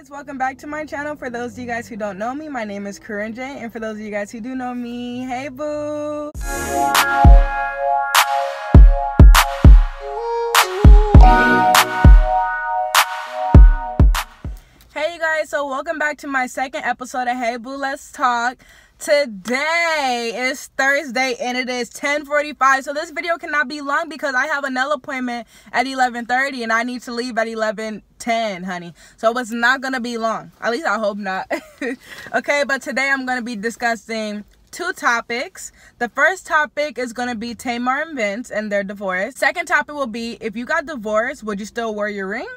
Guys, welcome back to my channel. For those of you guys who don't know me, my name is Corinne J, and for those of you guys who do know me, hey boo. Hey you guys, so welcome back to my second episode of Hey Boo Let's Talk. Today is Thursday and it is 10:45, so this video cannot be long because I have a nail appointment at 11:30 and I need to leave at 11:10, honey. So it's not gonna be long. At least I hope not. Okay, but today I'm gonna be discussing two topics. The first topic is gonna be Tamar and Vince and their divorce. Second topic will be, if you got divorced, would you still wear your ring?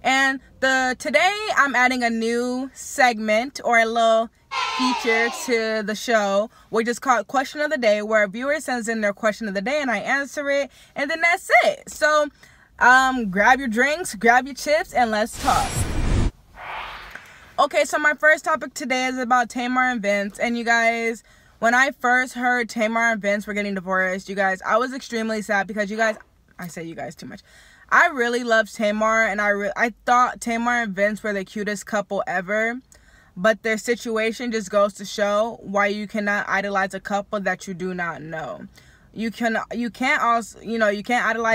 And today I'm adding a new segment or a little feature to the show, which is called Question of the Day, where a viewer sends in their question of the day and I answer it, and then that's it. So grab your drinks, grab your chips, and let's talk. Okay, so my first topic today is about Tamar and Vince. And you guys, when I first heard Tamar and Vince were getting divorced, you guys, I was extremely sad because you guys, I say you guys too much, I really loved Tamar, and I thought Tamar and Vince were the cutest couple ever. But their situation just goes to show why you cannot idolize a couple that you do not know. You can't idolize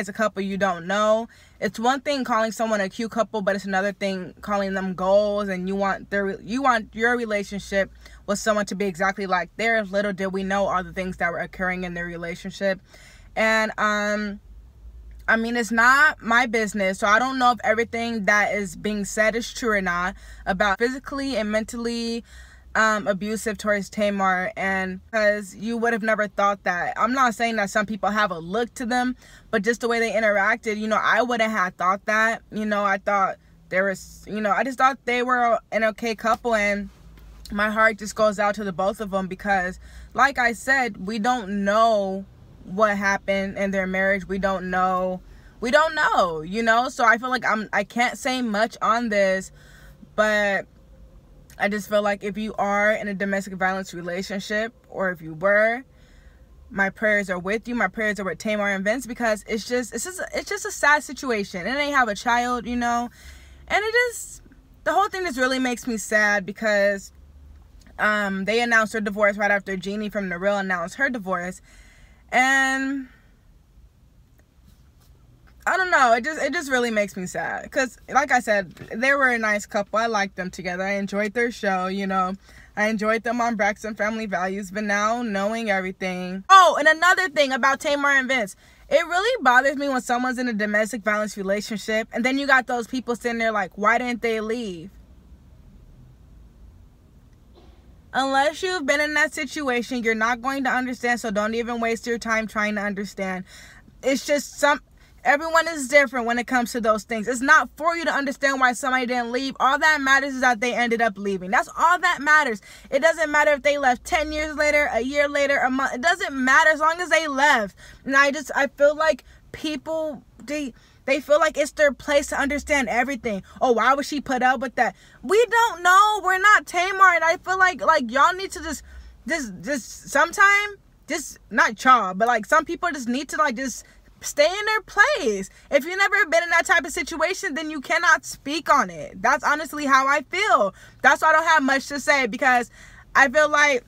a couple you don't know. It's one thing calling someone a cute couple, but it's another thing calling them goals, and you want your relationship with someone to be exactly like theirs. Little did we know all the things that were occurring in their relationship. And I mean, it's not my business, so I don't know if everything that is being said is true or not about physically and mentally abusive towards Tamar, and because you would have never thought that. I'm not saying that some people have a look to them, but just the way they interacted, I wouldn't have thought that. I thought there was, I just thought they were an okay couple, and my heart just goes out to the both of them because, like I said, we don't know what happened in their marriage. We don't know, so I feel like I can't say much on this, but I just feel like if you are in a domestic violence relationship, or if you were, my prayers are with you. My prayers are with Tamar and Vince, because it's just a sad situation, and they have a child, and the whole thing just really makes me sad because they announced their divorce right after Jeannie from The Real announced her divorce. And I don't know, it just really makes me sad because, like I said, they were a nice couple. I liked them together. I enjoyed their show, I enjoyed them on Braxton Family Values. But now, knowing everything. Oh, and another thing about Tamar and Vince, it really bothers me when someone's in a domestic violence relationship and then you got those people sitting there like, why didn't they leave? Unless you've been in that situation, you're not going to understand, so don't even waste your time trying to understand. It's just everyone is different when it comes to those things. It's not for you to understand why somebody didn't leave. All that matters is that they ended up leaving. That's all that matters. It doesn't matter if they left 10 years later, a year later, a month. It doesn't matter as long as they left. And I feel like people, they feel like it's their place to understand everything. Oh, why would she put up with that? We don't know. We're not Tamar, and I feel like y'all need to just sometime, just not y'all, but like some people just need to just stay in their place. If you've never been in that type of situation, then you cannot speak on it. That's honestly how I feel. That's why I don't have much to say, because I feel like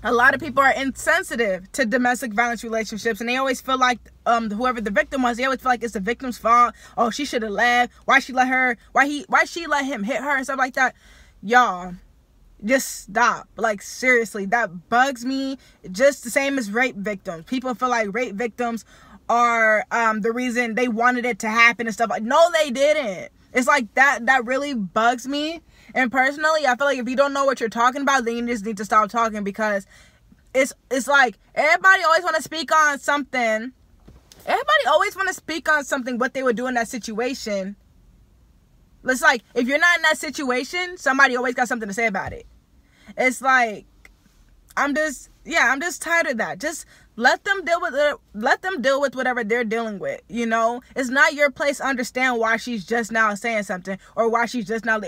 a lot of people are insensitive to domestic violence relationships, and they always feel like whoever the victim was, they always feel like it's the victim's fault. Oh, she should have left. Why she let him hit her and stuff like that. Y'all, just stop. Like, seriously, that bugs me. Just the same as rape victims. People feel like rape victims are the reason they wanted it to happen and stuff. Like, no, they didn't. It's like that really bugs me. And personally, I feel like if you don't know what you're talking about, then you just need to stop talking, because it's like everybody always want to speak on something. Everybody always want to speak on something, what they would do in that situation. It's like, if you're not in that situation, somebody always got something to say about it. It's like, I'm just tired of that. Just let them deal with it. Let them deal with whatever they're dealing with. It's not your place to understand why she's just now saying something, or why she's just now,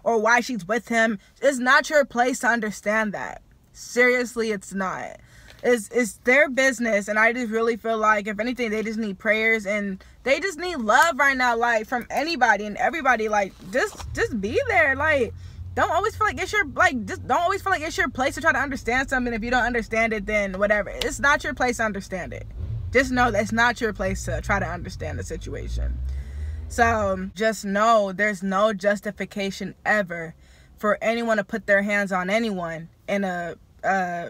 or why she's with him. It's not your place to understand that. Seriously, it's not. It's their business, and I just really feel like, if anything, they just need prayers, and they just need love right now, like, from anybody and everybody. Like, just be there. Like, don't always feel like it's your, like, just don't always feel like it's your place to try to understand something. If you don't understand it, then whatever. It's not your place to understand it. Just know that it's not your place to try to understand the situation. So just know there's no justification ever for anyone to put their hands on anyone in a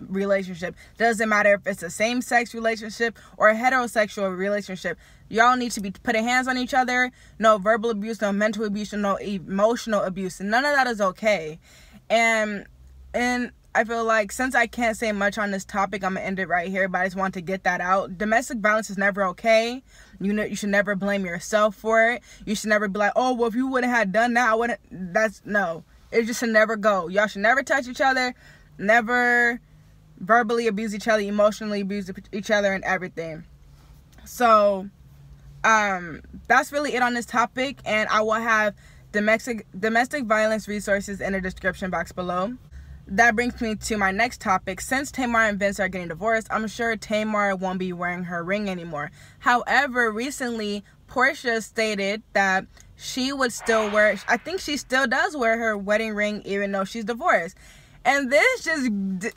relationship. Doesn't matter if it's a same-sex relationship or a heterosexual relationship. Y'all need to be putting hands on each other. No verbal abuse, no mental abuse, no emotional abuse. None of that is okay. And I feel like, since I can't say much on this topic, I'm gonna end it right here, but I just want to get that out. Domestic violence is never okay. You should never blame yourself for it. You should never be like, oh, well, if you wouldn't have done that, I wouldn't. No. It just should never go. Y'all should never touch each other. Never verbally abuse each other, emotionally abuse each other, and everything. So that's really it on this topic, and I will have domestic violence resources in the description box below. That brings me to my next topic. Since Tamar and Vince are getting divorced, I'm sure Tamar won't be wearing her ring anymore. However, recently Portia stated that she would still wear, I think she still does wear her wedding ring even though she's divorced. And this just,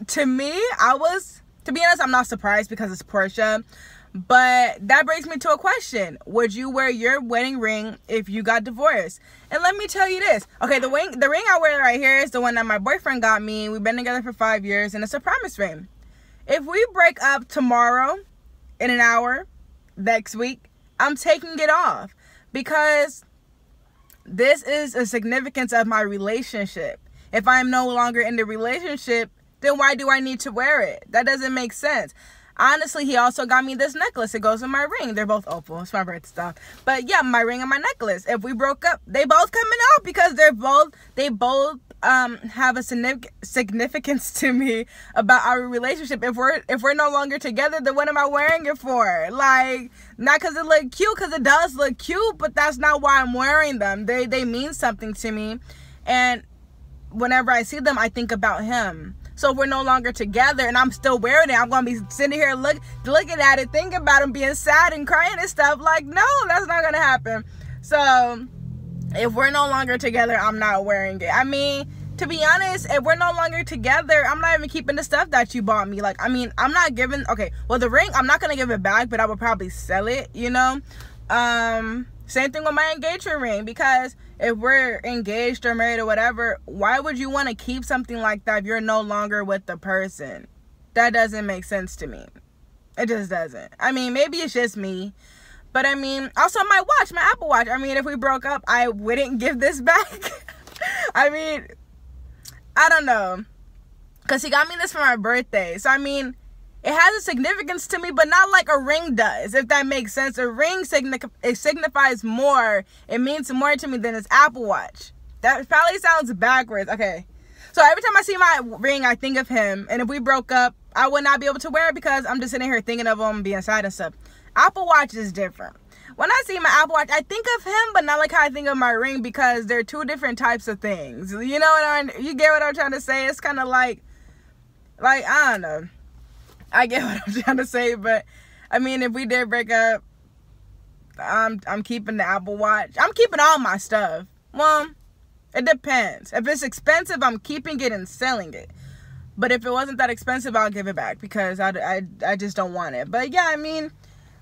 to me, to be honest, I'm not surprised because it's Portia. But that brings me to a question. Would you wear your wedding ring if you got divorced? And let me tell you this. Okay, the ring I wear right here is the one that my boyfriend got me. We've been together for 5 years, and it's a promise ring. If we break up tomorrow, in an hour, next week, I'm taking it off. Because this is a significance of my relationship. If I'm no longer in the relationship, then why do I need to wear it? That doesn't make sense. Honestly, he also got me this necklace. It goes with my ring. They're both opal. It's my birthday stuff. But yeah, my ring and my necklace. If we broke up, they both coming out because they both have a significance to me about our relationship. If we're no longer together, then what am I wearing it for? Like, not because it look cute, because it does look cute, but that's not why I'm wearing them. They mean something to me, and whenever I see them, I think about him. So if we're no longer together and I'm still wearing it, I'm going to be sitting here looking at it, thinking about him, being sad and crying and stuff. Like, no, that's not going to happen. So if we're no longer together, I'm not wearing it. I mean, to be honest, if we're no longer together, I'm not even keeping the stuff that you bought me. Like, I mean, I'm not giving, okay, well, the ring, I'm not going to give it back, but I would probably sell it, you know? Same thing with my engagement ring, because if we're engaged or married or whatever, why would you want to keep something like that if you're no longer with the person? That doesn't make sense to me. It just doesn't. I mean, maybe it's just me, but I mean, also my watch, my Apple Watch. I mean, if we broke up, I wouldn't give this back. I mean, I don't know, because he got me this for my birthday. So, I mean, it has a significance to me, but not like a ring does, if that makes sense. A ring signifies more. It means more to me than his Apple Watch. That probably sounds backwards. Okay. So every time I see my ring, I think of him. And if we broke up, I would not be able to wear it because I'm just sitting here thinking of him being sad and stuff. Apple Watch is different. When I see my Apple Watch, I think of him, but not like how I think of my ring, because they're two different types of things. You know you get what I'm trying to say? It's kind of like, I don't know. I get what I'm trying to say, but I mean, if we did break up, I'm keeping the Apple Watch. I'm keeping all my stuff. Well, it depends. If it's expensive, I'm keeping it and selling it. But if it wasn't that expensive, I'll give it back because I just don't want it. But yeah, I mean,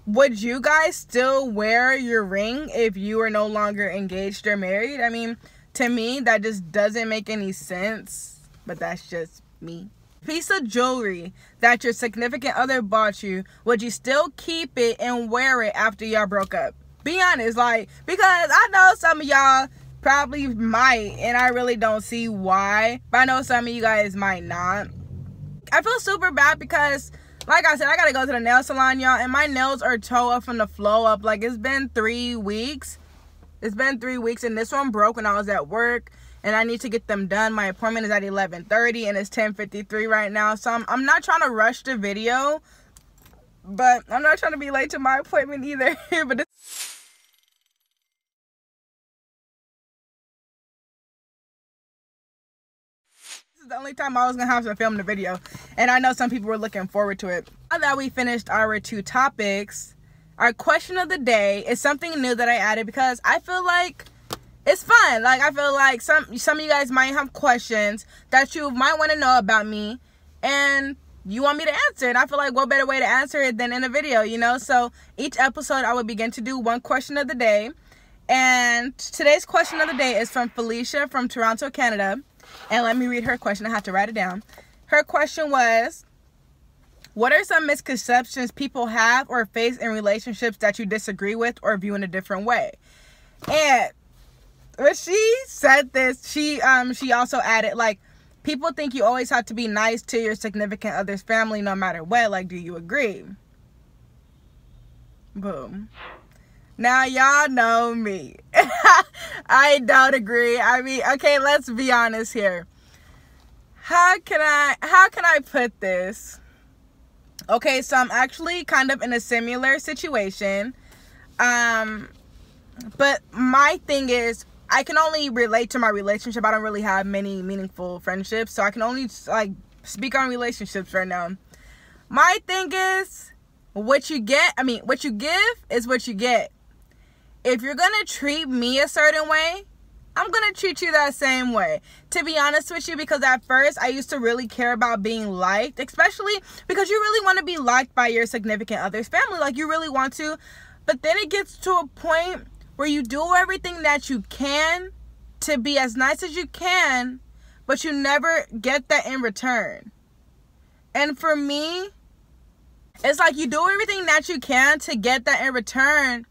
would you guys still wear your ring if you are no longer engaged or married? I mean, to me, that just doesn't make any sense. But that's just me. Piece of jewelry that your significant other bought you, would you still keep it and wear it after y'all broke up? Be honest, like, because I know some of y'all probably might, and I really don't see why, but I know some of you guys might not. I feel super bad because, like I said, I gotta go to the nail salon, y'all, and my nails are toe up from the flow up. Like, it's been 3 weeks. It's been 3 weeks, and this one broke when I was at work. And I need to get them done. My appointment is at 11:30 and it's 10:53 right now. So I'm not trying to rush the video, but I'm not trying to be late to my appointment either. But this is the only time I was gonna have to film the video, and I know some people were looking forward to it. Now that we finished our 2 topics, our question of the day is something new that I added because I feel like it's fun. Like, I feel like some of you guys might have questions that you might want to know about me, and you want me to answer it. I feel like what better way to answer it than in a video, you know? So each episode I will begin to do one question of the day. And today's question of the day is from Felicia from Toronto, Canada. And let me read her question. I have to write it down. Her question was, what are some misconceptions people have or face in relationships that you disagree with or view in a different way? And when she said this, she also added, like, people think you always have to be nice to your significant other's family no matter what. Like, do you agree? Boom. Now, y'all know me. I don't agree. I mean, okay, let's be honest here. How can I put this? Okay, so I'm actually kind of in a similar situation. But my thing is, I can only relate to my relationship. I don't really have many meaningful friendships, so I can only, like, speak on relationships right now. My thing is, what you give is what you get. If you're gonna treat me a certain way, I'm gonna treat you that same way. To be honest with you, because at first I used to really care about being liked, especially because you really want to be liked by your significant other's family. Like, you really want to. But then it gets to a point where you do everything that you can to be as nice as you can, but you never get that in return. And for me, it's like you do everything that you can to get that in return,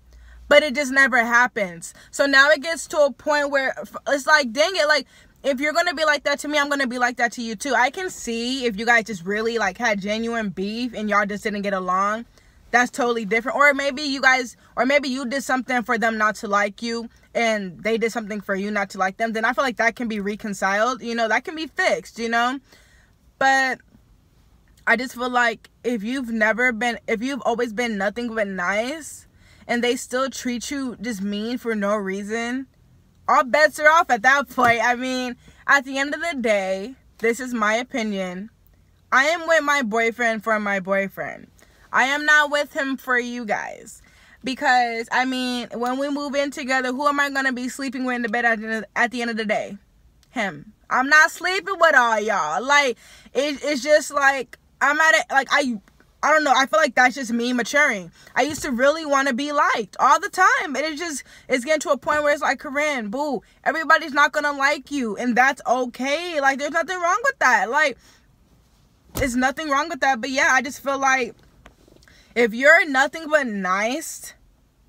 but it just never happens. So now it gets to a point where it's like, dang it, like, if you're going to be like that to me, I'm going to be like that to you too. I can see if you guys just really, like, had genuine beef and y'all just didn't get along. That's totally different. Or maybe you did something for them not to like you and they did something for you not to like them. Then I feel like that can be reconciled. You know, that can be fixed, you know. But I just feel like if you've always been nothing but nice and they still treat you just mean for no reason, all bets are off at that point. I mean, at the end of the day, this is my opinion. I am with my boyfriend for my boyfriend. I am not with him for you guys. Because, I mean, when we move in together, who am I going to be sleeping with in the bed at the end of the day? Him. I'm not sleeping with all y'all. Like, it's just like, I'm at it, like, I don't know. I feel like that's just me maturing. I used to really want to be liked all the time. And it's getting to a point where it's like, Corinne, boo, everybody's not going to like you. And that's okay. Like, there's nothing wrong with that. Like, there's nothing wrong with that. But yeah, I just feel like if you're nothing but nice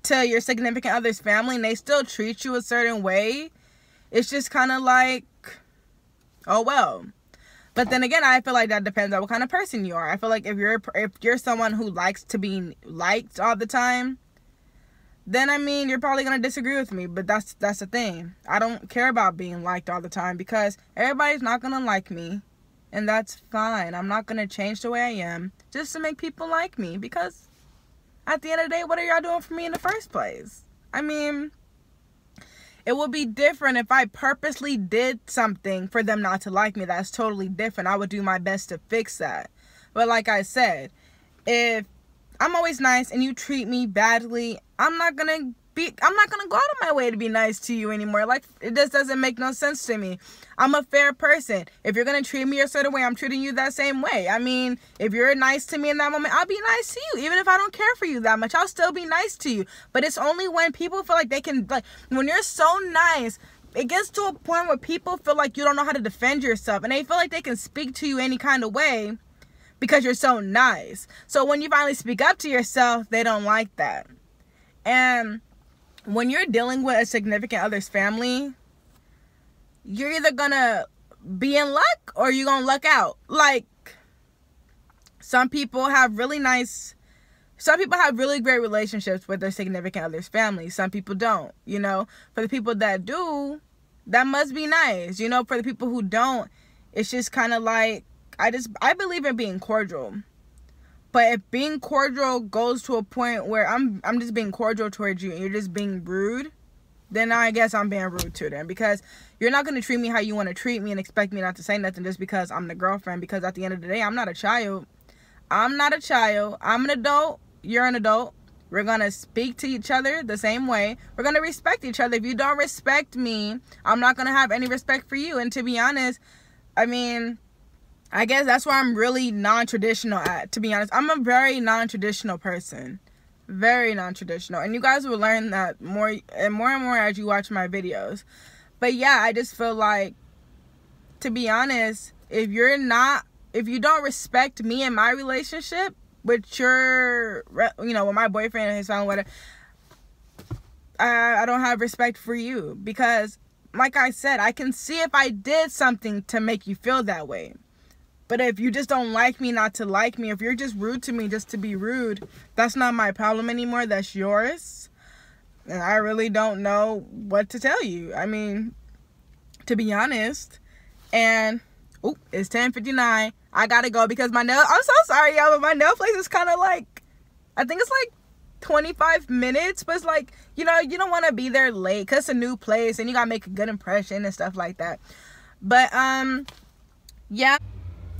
to your significant other's family and they still treat you a certain way, it's just kind of like, oh well. But then again, I feel like that depends on what kind of person you are. I feel like if you're someone who likes to be liked all the time, then, I mean, you're probably going to disagree with me. But that's the thing. I don't care about being liked all the time because everybody's not going to like me. And that's fine. I'm not going to change the way I am just to make people like me. Because at the end of the day, what are y'all doing for me in the first place? I mean, it would be different if I purposely did something for them not to like me. That's totally different. I would do my best to fix that. But like I said, if I'm always nice and you treat me badly, I'm not going to go out of my way to be nice to you anymore. Like, it just doesn't make no sense to me. I'm a fair person. If you're going to treat me a certain way, I'm treating you that same way. I mean, if you're nice to me in that moment, I'll be nice to you. Even if I don't care for you that much, I'll still be nice to you. But it's only when people feel like they can, like, when you're so nice, it gets to a point where people feel like you don't know how to defend yourself. And they feel like they can speak to you any kind of way because you're so nice. So when you finally speak up to yourself, they don't like that. And when you're dealing with a significant other's family, you're either gonna be in luck or you're gonna luck out. Like, some people have really great relationships with their significant other's family. Some people don't, you know. For the people that do, that must be nice. You know, for the people who don't, it's just kind of like, I believe in being cordial. But if being cordial goes to a point where I'm just being cordial towards you and you're just being rude, then I guess I'm being rude to them, because you're not going to treat me how you want to treat me and expect me not to say nothing just because I'm the girlfriend. Because at the end of the day, I'm not a child. I'm not a child. I'm an adult. You're an adult. We're going to speak to each other the same way. We're going to respect each other. If you don't respect me, I'm not going to have any respect for you. And to be honest, I mean, I guess that's where I'm really non-traditional at, to be honest. I'm a very non-traditional person. Very non-traditional. And you guys will learn that more and more as you watch my videos. But yeah, I just feel like, to be honest, if you don't respect me and my relationship with your, with my boyfriend and his family, whatever, I don't have respect for you. Because, like I said, I can see if I did something to make you feel that way. But if you just don't like me not to like me, if you're just rude to me just to be rude, that's not my problem anymore. That's yours. And I really don't know what to tell you. I mean, to be honest. And, it's 10:59. I gotta go because I'm so sorry, y'all, but my nail place is kind of like, I think it's like 25 minutes. But it's like, you don't want to be there late because it's a new place and you gotta make a good impression and stuff like that. But, yeah.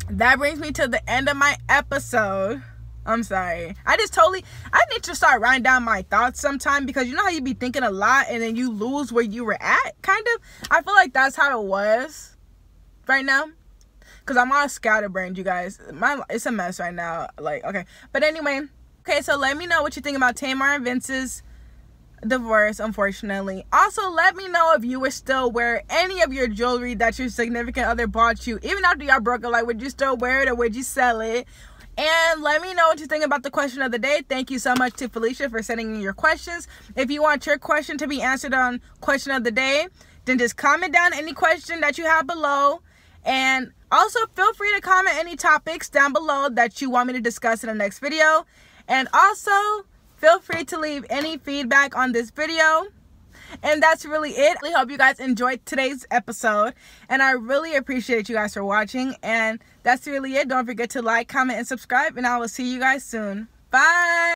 That brings me to the end of my episode. I'm sorry. I need to start writing down my thoughts sometime, because you know how you be thinking a lot and then you lose where you were at, kind of? I feel like that's how it was right now. Because I'm all scatterbrained, you guys. It's a mess right now. Like, okay. But anyway. Okay, so let me know what you think about Tamar and Vince's divorce, unfortunately. Also, let me know if you would still wear any of your jewelry that your significant other bought you, even after y'all broke up. Like, would you still wear it or would you sell it? And let me know what you think about the question of the day. Thank you so much to Felicia for sending in your questions. If you want your question to be answered on question of the day, then just comment down any question that you have below. And also feel free to comment any topics down below that you want me to discuss in the next video. And also, feel free to leave any feedback on this video. And that's really it. I hope you guys enjoyed today's episode. And I really appreciate you guys for watching. And that's really it. Don't forget to like, comment, and subscribe. And I will see you guys soon. Bye.